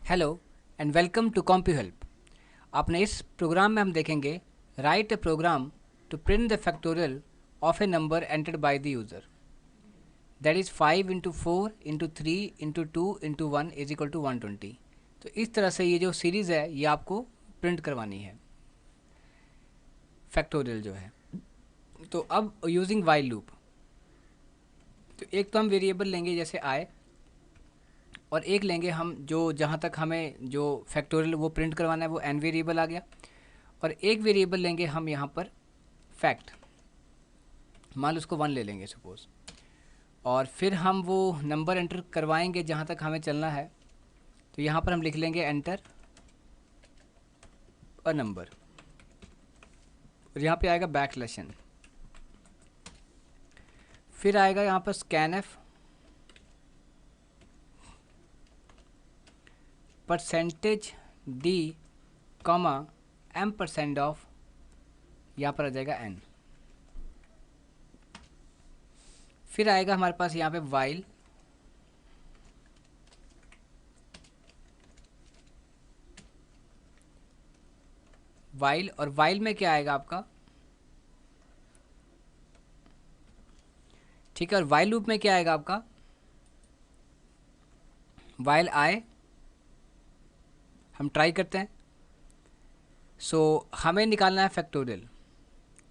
Hello and welcome to CompuHelp। अपने इस program में हम देखेंगे write a program to print the factorial of a number entered by the user, that is 5 into 4 into 3 into 2 into 1 is equal to 120। तो इस तरह से ये जो सीरीज़ है ये आपको प्रिंट करवानी है, फैक्टोरियल जो है। तो अब यूजिंग वाइल लूप, तो एक तो हम वेरिएबल लेंगे जैसे आए, और एक लेंगे हम जो जहाँ तक हमें जो फैक्टोरियल वो प्रिंट करवाना है वो एन वेरिएबल आ गया, और एक वेरिएबल लेंगे हम यहाँ पर फैक्ट, मान लो उसको 1 ले लेंगे सपोज़, और फिर हम वो नंबर एंटर करवाएंगे जहाँ तक हमें चलना है। तो यहाँ पर हम लिख लेंगे एंटर अ नंबर, और यहाँ पे आएगा बैकस्लैश, फिर आएगा यहाँ पर scanf percentage D comma M% of, यहाँ पर आ जाएगा n। फिर आएगा हमारे पास यहाँ पे वाइल, और वाइल में क्या आएगा आपका, ठीक है। और वाइल लूप में क्या आएगा आपका, वाइल आए, हम ट्राई करते हैं। हमें निकालना है फैक्टोरियल,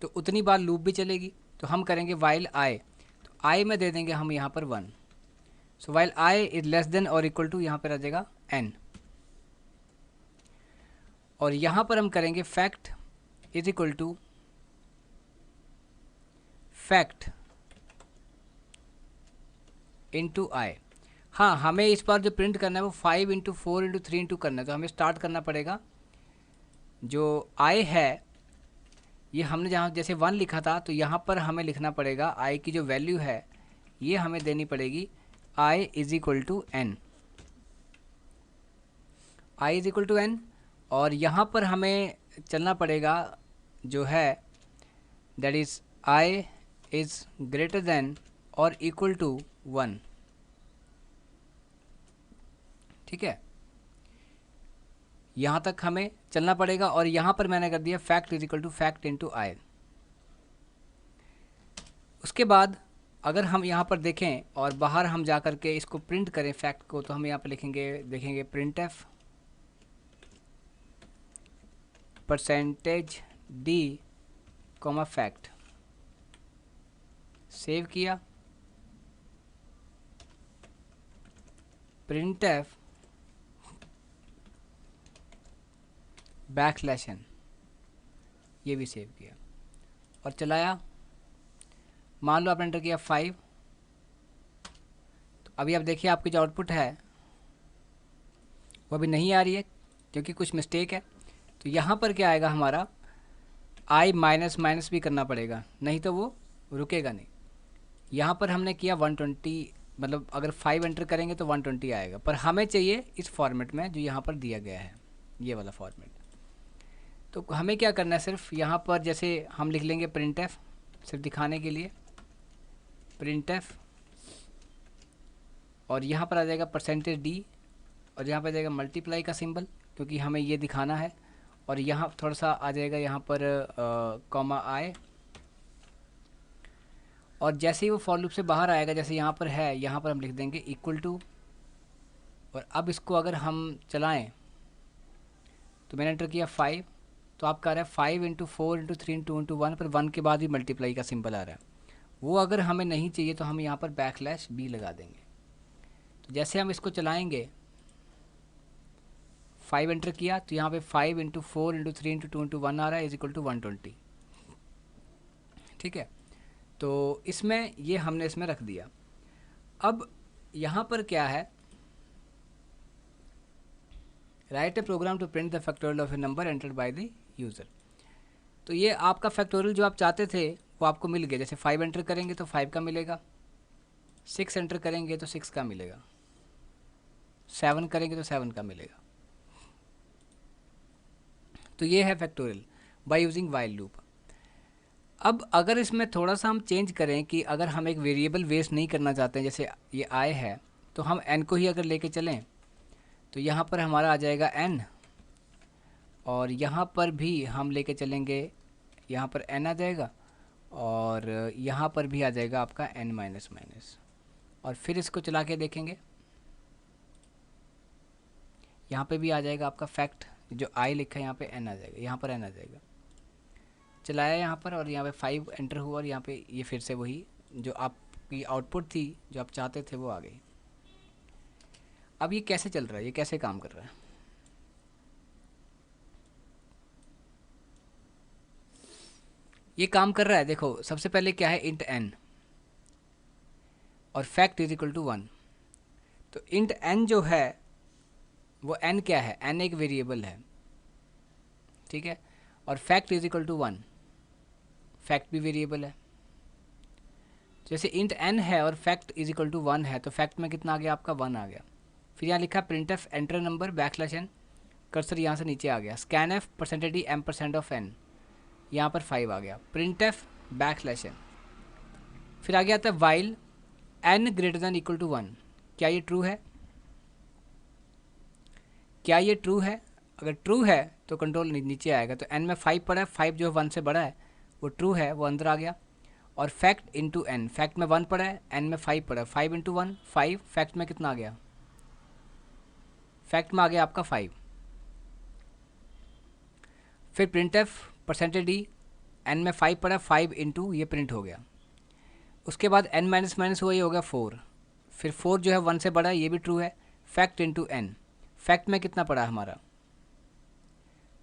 तो उतनी बार लूप भी चलेगी। तो हम करेंगे वाइल आए, तो आई में दे देंगे हम यहाँ पर 1। While I is less than और इक्वल टू, यहाँ पर आ जाएगा n, और यहाँ पर हम करेंगे fact is equal to fact into I. हाँ, हमें इस बार जो प्रिंट करना है वो 5 इंटू 4 इंटू 3 इंटू करना है। तो हमें स्टार्ट करना पड़ेगा, जो आई है ये हमने जहाँ जैसे 1 लिखा था, तो यहाँ पर हमें लिखना पड़ेगा आई की जो वैल्यू है ये हमें देनी पड़ेगी I is equal to N, I is equal to N. और यहाँ पर हमें चलना पड़ेगा जो है that is I is greater than और इक्वल टू 1, ठीक है। यहाँ तक हमें चलना पड़ेगा, और यहाँ पर मैंने कर दिया fact is equal to fact into I. उसके बाद अगर हम यहाँ पर देखें और बाहर हम जा कर के इसको प्रिंट करें फैक्ट को, तो हम यहाँ पर लिखेंगे, देखेंगे print F percentage D comma fact, save किया, प्रिंट एफ बैकस्लैश n, ये भी सेव किया और चलाया। मान लो आपने एंटर किया 5, तो अभी आप देखिए आपकी जो आउटपुट है वो अभी नहीं आ रही है क्योंकि कुछ मिस्टेक है। तो यहाँ पर क्या आएगा हमारा, आई माइनस माइनस भी करना पड़ेगा, नहीं तो वो रुकेगा नहीं। यहाँ पर हमने किया 120, मतलब अगर 5 एंटर करेंगे तो 120 आएगा, पर हमें चाहिए इस फॉर्मेट में जो यहाँ पर दिया गया है, ये वाला फॉर्मेट। तो हमें क्या करना है, सिर्फ यहाँ पर जैसे हम लिख लेंगे प्रिंट एफ, सिर्फ दिखाने के लिए प्रिंट एफ, और यहाँ पर आ जाएगा परसेंटेज डी, और यहाँ पर आ जाएगा मल्टीप्लाई का सिंबल क्योंकि हमें ये दिखाना है, और यहाँ थोड़ा सा आ जाएगा यहाँ पर कॉमा आई, और जैसे ही वो फॉर लूप से बाहर आएगा जैसे यहाँ पर है, यहाँ पर हम लिख देंगे इक्वल टू। और अब इसको अगर हम चलाएं तो मैंने एंटर किया 5, तो आप कह रहे हैं 5 इंटू 4 इंटू 3 इंटू 1, पर 1 के बाद भी मल्टीप्लाई का सिंबल आ रहा है। वो अगर हमें नहीं चाहिए तो हम यहाँ पर बैकस्लैश बी लगा देंगे। तो जैसे हम इसको चलाएंगे, 5 एंटर किया तो यहाँ पे 5 इंटू 4 इंटू 3 इंटू 2 इंटू 1 आ रहा है, इज इक्वल टू 120, ठीक है। तो इसमें ये हमने इसमें रख दिया। अब यहाँ पर क्या है, write a program to print the factorial of a number entered by the user. तो ये आपका फैक्टोरियल जो आप चाहते थे वो आपको मिल गया। जैसे 5 एंटर करेंगे तो 5 का मिलेगा, 6 एंटर करेंगे तो 6 का मिलेगा, 7 करेंगे तो 7 का मिलेगा। तो ये है factorial by using while loop. अब अगर इसमें थोड़ा सा हम चेंज करें कि अगर हम एक वेरिएबल वेस्ट नहीं करना चाहते हैं, जैसे ये आई है, तो हम n को ही अगर लेके चलें तो यहाँ पर हमारा आ जाएगा n, और यहाँ पर भी हम लेके चलेंगे, यहाँ पर n आ जाएगा और यहाँ पर भी आ जाएगा आपका n माइनस माइनस। और फिर इसको चला के देखेंगे, यहाँ पे भी आ जाएगा आपका फैक्ट, जो i लिखा है यहाँ पे n आ जाएगा, यहाँ पर n आ जाएगा। चलाया यहाँ पर और यहाँ पे 5 एंटर हुआ और यहाँ पे ये फिर से वही जो आपकी आउटपुट थी जो आप चाहते थे वो आ गई। अब ये कैसे चल रहा है, ये कैसे काम कर रहा है? ये काम कर रहा है, देखो सबसे पहले क्या है, इंट n और फैक्ट इज इक्वल टू 1। तो इंट n जो है वो n क्या है, n एक वेरिएबल है, ठीक है, और fact is equal to 1, fact भी वेरिएबल है। जैसे इंट n है और फैक्ट इज इक्वल टू 1 है, तो फैक्ट में कितना आ गया आपका, 1 आ गया। फिर यहाँ लिखा printf enter number /n, cursor यहाँ से नीचे आ गया, स्कैनफ % m% ऑफ n, यहाँ पर 5 आ गया, प्रिंटफ /n। फिर आ गया था while n greater than equal to 1। क्या ये ट्रू है? क्या ये ट्रू है? अगर ट्रू है तो कंट्रोल नीचे आएगा, तो n में 5 पड़ा है, 5 जो है 1 से बड़ा है, वो ट्रू है, वो अंदर आ गया। और फैक्ट इंटू n, फैक्ट में 1 पड़ा है, n में 5 पड़ा है, 5 इंटू 1 5, फैक्ट में कितना आ गया, फैक्ट में आ गया आपका 5। फिर प्रिंटफ %d, n में 5 पड़ा है, 5 इंटू ये प्रिंट हो गया। उसके बाद n माइनस माइनस हुआ, ये हो गया 4। फिर 4 जो है 1 से बड़ा है, ये भी ट्रू है, फैक्ट इंटू n, फैक्ट में कितना पड़ा हमारा,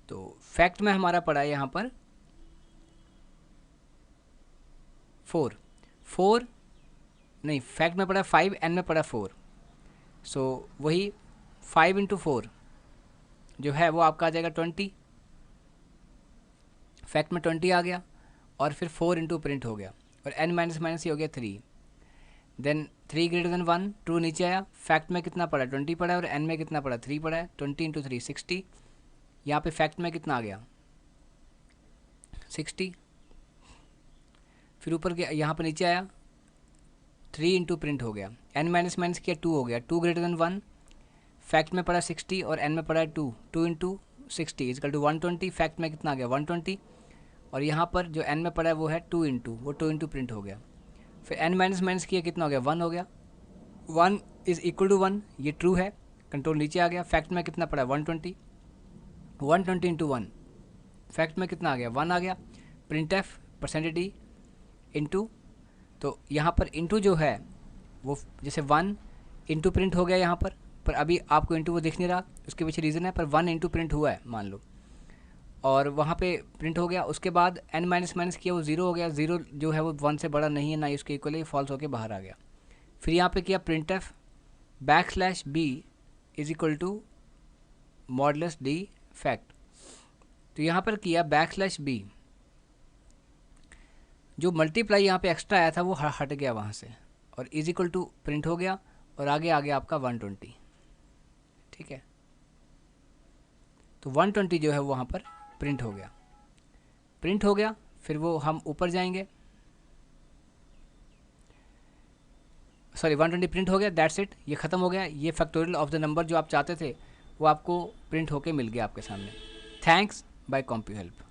तो फैक्ट में हमारा पड़ा है यहाँ पर 4 नहीं, फैक्ट में पड़ा 5, n में पड़ा 4, सो वही 5 इंटू 4 जो है वो आपका आ जाएगा 20, फैक्ट में 20 आ गया, और फिर 4 इंटू प्रिंट हो गया, और n माइनस माइनस ये हो गया 3। देन 3 ग्रेटर देन 1, ट्रू नीचे आया, फैक्ट में कितना पड़ा, 20 पड़ा है, और n में कितना पड़ा, 3 पड़ा है, 20 इंटू 3 60, यहाँ पे फैक्ट में कितना आ गया 60। फिर ऊपर के यहाँ पर नीचे आया, 3 इंटू प्रिंट हो गया, n माइनस माइनस किया 2 हो गया, 2 ग्रेटर देन 1, फैक्ट में पड़ा 60 और n में पड़ा 2, 2 इंटू 60 इजकल टू 120, फैक्ट में कितना आ गया 120, और यहाँ पर जो n में पड़ा है वो है 2 इंटू, वो 2 इंटू प्रिंट हो गया। फिर n माइनस माइनस किया कितना हो गया 1 हो गया, 1 इज़ इक्वल टू 1, ये ट्रू है, कंट्रोल नीचे आ गया, फैक्ट में कितना पड़ा 120, 120 इंटू 1, फैक्ट में कितना आ गया 1 आ गया, प्रिंटफ %d इंटू, तो यहाँ पर इंटू जो है वो जैसे 1 इंटू प्रिंट हो गया यहाँ पर अभी आपको इंटू वो दिख नहीं रहा, उसके पीछे रीज़न है, पर 1 इंटू प्रिंट हुआ है मान लो, और वहाँ पे प्रिंट हो गया। उसके बाद n माइनस माइनस किया वो 0 हो गया, 0 जो है वो 1 से बड़ा नहीं है, ना ही उसके इक्वल है, फॉल्स होके बाहर आ गया। फिर यहाँ पे किया printf /b is equal to modulus d fact, तो यहाँ पर किया /b, जो मल्टीप्लाई यहाँ पे एक्स्ट्रा आया था वो हट गया वहाँ से, और इज इक्वल टू प्रिंट हो गया, और आगे आ गया आपका 120, ठीक है, तो 120 जो है वहाँ पर प्रिंट हो गया। फिर वो हम ऊपर जाएंगे, सॉरी 120 प्रिंट हो गया, दैट्स इट, ये ख़त्म हो गया। ये फैक्टोरियल ऑफ द नंबर जो आप चाहते थे वो आपको प्रिंट होके मिल गया आपके सामने। Thanks bye कॉम्प्यूहेल्प।